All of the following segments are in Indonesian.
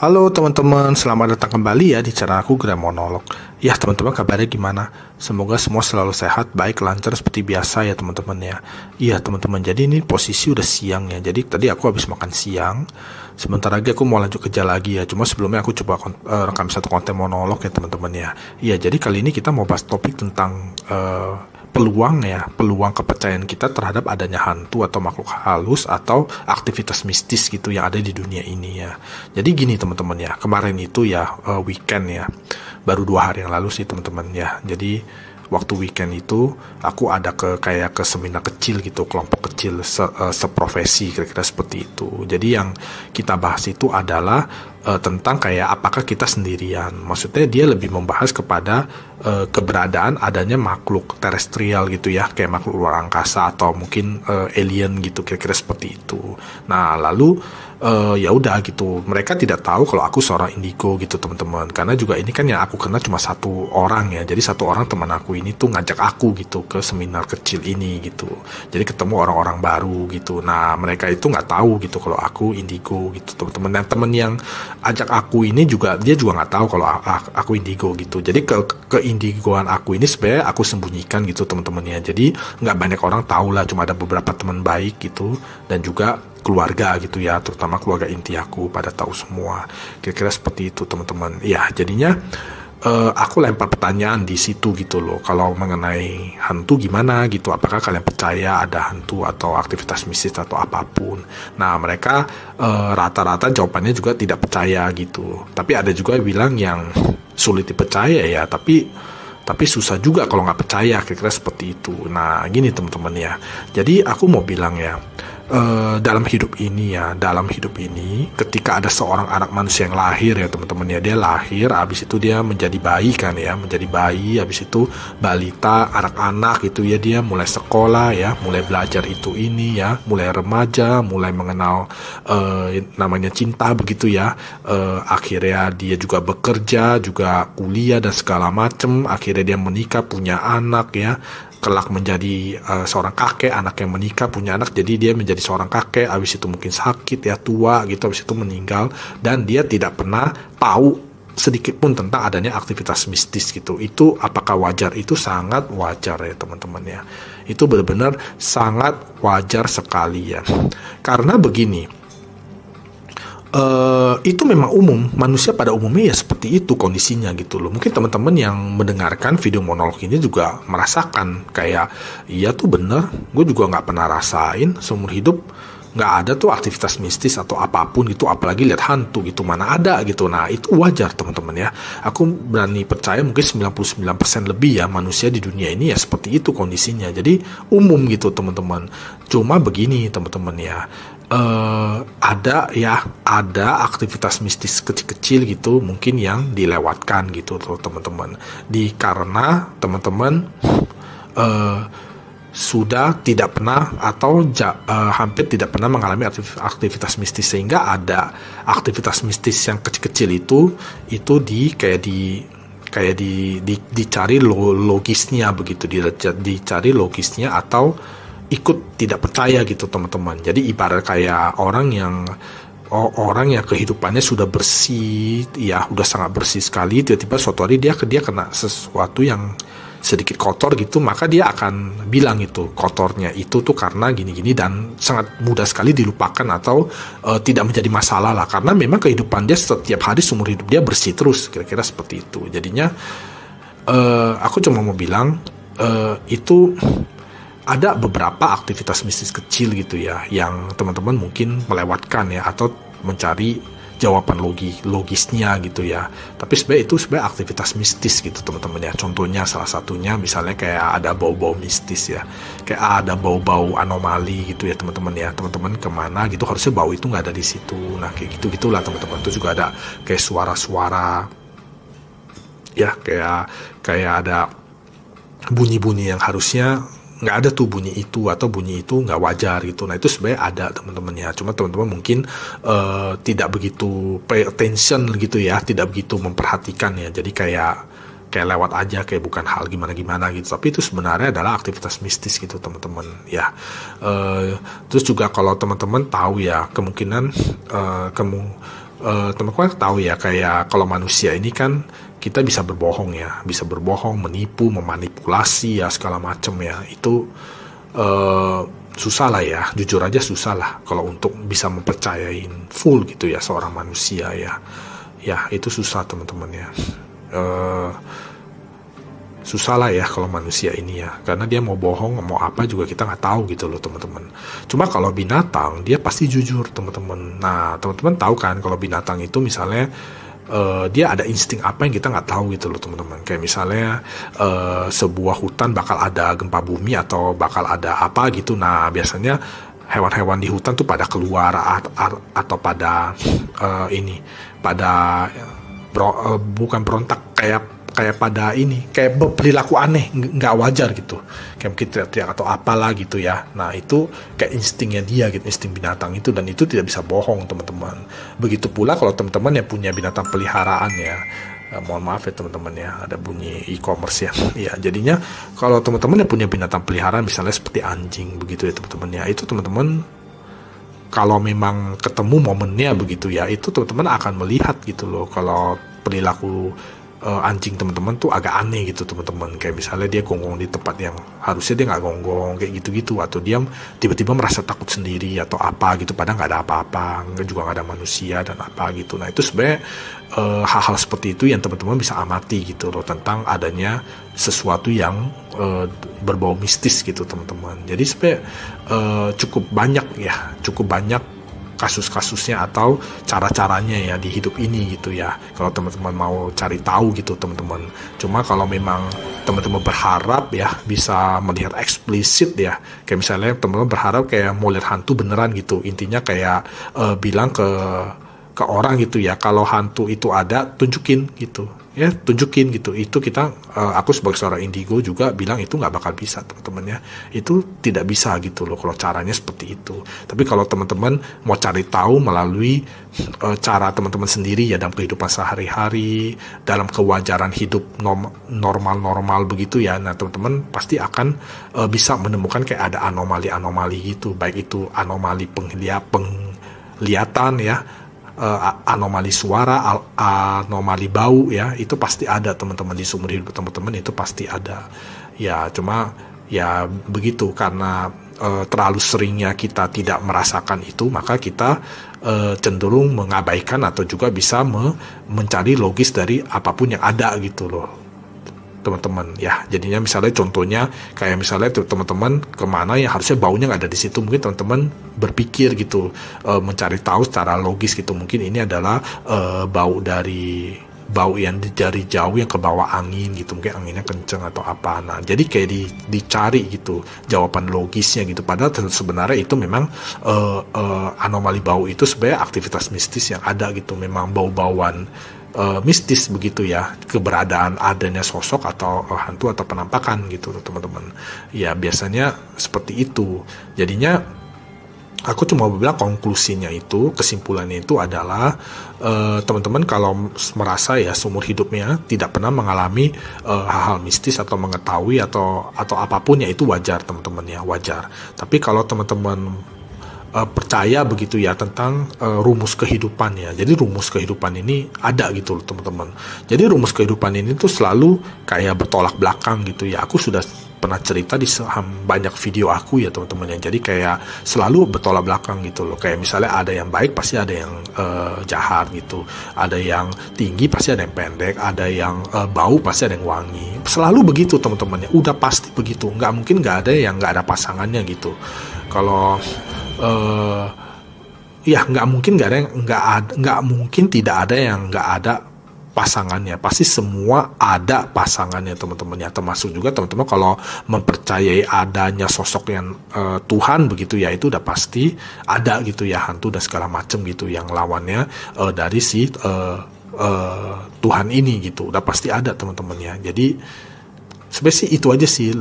Halo teman-teman, selamat datang kembali ya di channel aku Gram Monolog. Ya teman-teman, kabarnya gimana? Semoga semua selalu sehat, baik, lancar seperti biasa ya teman-teman ya. Iya teman-teman, jadi ini posisi udah siang ya. Jadi tadi aku habis makan siang. Sebentar lagi aku mau lanjut kerja lagi ya. Cuma sebelumnya aku coba rekam satu konten monolog ya teman-teman ya. Iya, jadi kali ini kita mau bahas topik tentang peluang kepercayaan kita terhadap adanya hantu atau makhluk halus atau aktivitas mistis gitu yang ada di dunia ini ya. Jadi gini teman-teman ya, kemarin itu ya weekend ya, baru 2 hari yang lalu sih teman-teman ya. Jadi waktu weekend itu aku ada kayak ke seminar kecil gitu, kelompok kecil seprofesi kira-kira seperti itu. Jadi yang kita bahas itu adalah tentang kayak apakah kita sendirian. Maksudnya dia lebih membahas kepada keberadaan adanya makhluk terestrial gitu ya, kayak makhluk luar angkasa atau mungkin alien gitu, kira-kira seperti itu. Nah lalu ya udah gitu, mereka tidak tahu kalau aku seorang indigo gitu teman-teman, karena juga ini kan yang aku kenal cuma satu orang ya. Jadi satu orang teman aku ini tuh ngajak aku gitu ke seminar kecil ini gitu, jadi ketemu orang-orang baru gitu. Nah mereka itu nggak tahu gitu kalau aku indigo gitu teman-teman. Dan temen yang ajak aku ini juga, dia juga nggak tahu kalau aku indigo gitu. Jadi keindigoan aku ini sebenarnya aku sembunyikan gitu teman-teman ya. Jadi nggak banyak orang tahu lah, cuma ada beberapa teman baik gitu dan juga keluarga gitu ya, terutama keluarga inti aku pada tahu semua, kira-kira seperti itu teman-teman ya. Jadinya aku lempar pertanyaan di situ gitu loh, kalau mengenai hantu gimana gitu, apakah kalian percaya ada hantu atau aktivitas mistis atau apapun. Nah mereka rata-rata jawabannya juga tidak percaya gitu, tapi ada juga yang bilang yang sulit dipercaya ya, tapi susah juga kalau nggak percaya, kira-kira seperti itu. Nah gini teman-teman ya, jadi aku mau bilang ya, dalam hidup ini ketika ada seorang anak manusia yang lahir ya teman-teman ya, dia lahir, habis itu dia menjadi bayi kan ya, menjadi bayi, habis itu balita, anak-anak gitu ya, dia mulai sekolah ya, mulai belajar itu ini ya, mulai remaja, mulai mengenal namanya cinta begitu ya. Akhirnya dia juga bekerja, juga kuliah dan segala macem, akhirnya dia menikah, punya anak ya, kelak menjadi seorang kakek, anak yang menikah punya anak, jadi dia menjadi seorang kakek, habis itu mungkin sakit ya, tua gitu, habis itu meninggal, dan dia tidak pernah tahu sedikit pun tentang adanya aktivitas mistis gitu. Itu apakah wajar? Itu sangat wajar ya teman-teman ya, itu benar-benar sangat wajar sekali ya. Karena begini, itu memang umum, manusia pada umumnya ya seperti itu kondisinya gitu loh. Mungkin teman-teman yang mendengarkan video monolog ini juga merasakan kayak, iya tuh bener, gue juga nggak pernah rasain seumur hidup, nggak ada tuh aktivitas mistis atau apapun gitu, apalagi lihat hantu gitu, mana ada gitu. Nah itu wajar teman-teman ya, aku berani percaya mungkin 99% lebih ya manusia di dunia ini ya seperti itu kondisinya. Jadi umum gitu teman-teman. Cuma begini teman-teman ya, ada aktivitas mistis kecil-kecil gitu mungkin yang dilewatkan gitu tuh teman-teman, karena teman-teman sudah tidak pernah atau hampir tidak pernah mengalami aktivitas mistis, sehingga ada aktivitas mistis yang kecil-kecil itu dicari logisnya begitu, dicari logisnya atau ikut tidak percaya gitu teman-teman. Jadi ibarat kayak orang yang kehidupannya sudah bersih ya, udah sangat bersih sekali, tiba-tiba suatu hari dia kena sesuatu yang sedikit kotor gitu, maka dia akan bilang itu kotornya itu tuh karena gini-gini, dan sangat mudah sekali dilupakan atau tidak menjadi masalah lah, karena memang kehidupan dia setiap hari seumur hidup dia bersih terus, kira-kira seperti itu. Jadinya aku cuma mau bilang itu ada beberapa aktivitas mistis kecil gitu ya yang teman-teman mungkin melewatkan ya, atau mencari jawaban logisnya gitu ya. Tapi sebenarnya itu aktivitas mistis gitu teman-teman ya. Contohnya salah satunya misalnya kayak ada bau-bau mistis ya, kayak ada bau-bau anomali gitu ya teman-teman ya. Teman-teman kemana gitu, harusnya bau itu nggak ada di situ. Nah kayak gitulah teman-teman. Itu juga ada kayak suara-suara ya, kayak ada bunyi-bunyi yang harusnya nggak ada tuh bunyi itu, atau bunyi itu nggak wajar gitu. Nah itu sebenarnya ada teman-teman ya, cuma teman-teman mungkin tidak begitu pay attention gitu ya, tidak begitu memperhatikan ya, jadi kayak lewat aja, kayak bukan hal gimana-gimana gitu. Tapi itu sebenarnya adalah aktivitas mistis gitu teman-teman ya. Terus juga kalau teman-teman tahu ya, kemungkinan teman-teman tahu ya, kayak kalau manusia ini kan kita bisa berbohong ya, bisa berbohong, menipu, memanipulasi ya segala macam ya. Itu susah lah ya, jujur aja susah lah kalau untuk bisa mempercayain full gitu ya seorang manusia ya. Ya itu susah teman-teman ya. Susah lah ya kalau manusia ini ya, karena dia mau bohong mau apa juga kita nggak tahu gitu loh teman-teman. Cuma kalau binatang dia pasti jujur teman-teman. Nah teman-teman tahu kan kalau binatang itu misalnya dia ada insting apa yang kita nggak tahu gitu loh teman-teman. Kayak misalnya sebuah hutan bakal ada gempa bumi atau bakal ada apa gitu. Nah biasanya hewan-hewan di hutan tuh pada keluar atau pada bukan berontak, kayak pada ini, kayak perilaku aneh, nggak wajar gitu, kayak mungkin teriak-teriak atau apalah gitu ya. Nah itu kayak instingnya dia gitu, insting binatang itu, dan itu tidak bisa bohong teman-teman. Begitu pula kalau teman-teman yang punya binatang peliharaan ya, mohon maaf ya teman-teman ya, ada bunyi e-commerce ya. Ya jadinya kalau teman-teman yang punya binatang peliharaan misalnya seperti anjing begitu ya teman-teman ya, itu teman-teman kalau memang ketemu momennya begitu ya, itu teman-teman akan melihat gitu loh kalau perilaku anjing teman-teman tuh agak aneh gitu teman-teman. Kayak misalnya dia gonggong di tempat yang harusnya dia nggak gonggong kayak gitu-gitu, atau dia tiba-tiba merasa takut sendiri atau apa gitu, padahal nggak ada apa-apa, juga nggak ada manusia dan apa gitu. Nah itu sebenarnya hal-hal seperti itu yang teman-teman bisa amati gitu loh, tentang adanya sesuatu yang berbau mistis gitu teman-teman. Jadi sebenarnya cukup banyak kasus-kasusnya atau cara-caranya ya di hidup ini gitu ya, kalau teman-teman mau cari tahu gitu teman-teman. Cuma kalau memang teman-teman berharap ya bisa melihat eksplisit ya, kayak misalnya teman-teman berharap kayak mau lihat hantu beneran gitu, intinya kayak bilang ke orang gitu ya, kalau hantu itu ada tunjukin gitu ya, tunjukin gitu. Itu kita aku sebagai seorang indigo juga bilang itu nggak bakal bisa teman-teman ya, itu tidak bisa gitu loh kalau caranya seperti itu. Tapi kalau teman-teman mau cari tahu melalui cara teman-teman sendiri ya, dalam kehidupan sehari-hari, dalam kewajaran hidup normal begitu ya, nah teman-teman pasti akan bisa menemukan kayak ada anomali-anomali gitu, baik itu anomali penglihatan ya, anomali suara, anomali bau ya, itu pasti ada teman-teman di sumber hidup teman-teman, itu pasti ada ya. Cuma ya begitu, karena terlalu seringnya kita tidak merasakan itu, maka kita cenderung mengabaikan atau juga bisa mencari logis dari apapun yang ada gitu loh teman-teman ya. Jadinya misalnya contohnya kayak misalnya teman-teman kemana yang harusnya baunya nggak ada di situ, mungkin teman-teman berpikir gitu, mencari tahu secara logis gitu, mungkin ini adalah bau yang dari jauh yang ke bawah angin gitu, mungkin anginnya kenceng atau apa. Nah jadi kayak dicari gitu jawaban logisnya gitu, padahal sebenarnya itu memang anomali bau itu sebenarnya aktivitas mistis yang ada gitu, memang bau-bauan mistis begitu ya, keberadaan adanya sosok atau hantu atau penampakan gitu teman-teman ya, biasanya seperti itu. Jadinya aku cuma bilang konklusinya itu, kesimpulannya itu adalah teman-teman kalau merasa ya seumur hidupnya tidak pernah mengalami hal-hal mistis atau mengetahui atau apapun ya, itu wajar teman-teman ya, wajar. Tapi kalau teman-teman percaya begitu ya tentang rumus kehidupan ya, jadi rumus kehidupan ini ada gitu loh teman-teman. Jadi rumus kehidupan ini tuh selalu kayak bertolak belakang gitu ya. Aku sudah pernah cerita di banyak video aku ya teman-teman ya. Jadi kayak selalu bertolak belakang gitu loh. Kayak misalnya ada yang baik pasti ada yang jahat gitu, ada yang tinggi pasti ada yang pendek, ada yang bau pasti ada yang wangi. Selalu begitu teman-teman ya, udah pasti begitu. Nggak mungkin nggak ada yang nggak ada pasangannya gitu. Kalau ya nggak mungkin nggak mungkin tidak ada yang nggak ada pasangannya, pasti semua ada pasangannya teman-teman ya. Termasuk juga teman-teman kalau mempercayai adanya sosok yang Tuhan begitu ya, itu udah pasti ada gitu ya, hantu dan segala macam gitu yang lawannya dari si Tuhan ini gitu, udah pasti ada teman-teman ya. Jadi sebenarnya sih itu aja sih,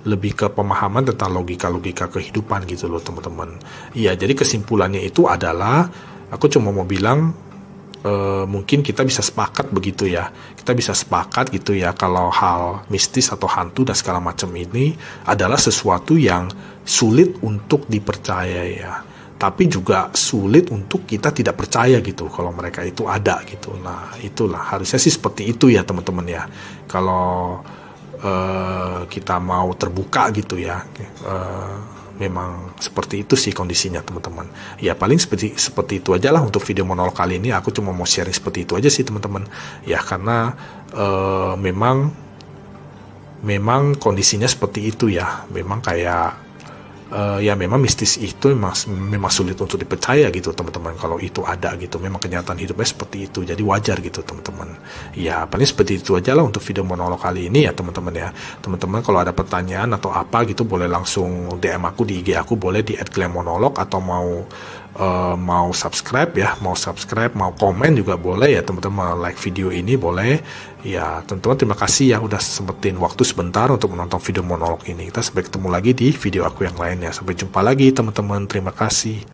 lebih ke pemahaman tentang logika kehidupan gitu loh teman-teman. Iya, jadi kesimpulannya itu adalah aku cuma mau bilang mungkin kita bisa sepakat begitu ya. Kita bisa sepakat gitu ya kalau hal mistis atau hantu dan segala macam ini adalah sesuatu yang sulit untuk dipercaya ya. tapi juga sulit untuk kita tidak percaya gitu kalau mereka itu ada gitu. Nah itulah harusnya sih seperti itu ya teman-teman ya. Kalau kita mau terbuka gitu ya, memang seperti itu sih kondisinya teman-teman. Ya paling seperti itu aja lah untuk video monolog kali ini. Aku cuma mau sharing seperti itu aja sih teman-teman. Ya karena memang kondisinya seperti itu ya. Memang kayak ya memang mistis itu memang sulit untuk dipercaya gitu teman-teman, kalau itu ada gitu. Memang kenyataan hidupnya seperti itu, jadi wajar gitu teman-teman. Ya paling seperti itu aja lah untuk video monolog kali ini ya teman-teman ya. Teman-teman kalau ada pertanyaan atau apa gitu boleh langsung DM aku di IG aku, boleh di @glemonolog, atau mau subscribe ya, mau komen juga boleh ya teman-teman, like video ini boleh ya. Teman-teman terima kasih ya udah sempetin waktu sebentar untuk menonton video monolog ini. Kita sampai ketemu lagi di video aku yang lainnya. Sampai jumpa lagi teman-teman, terima kasih.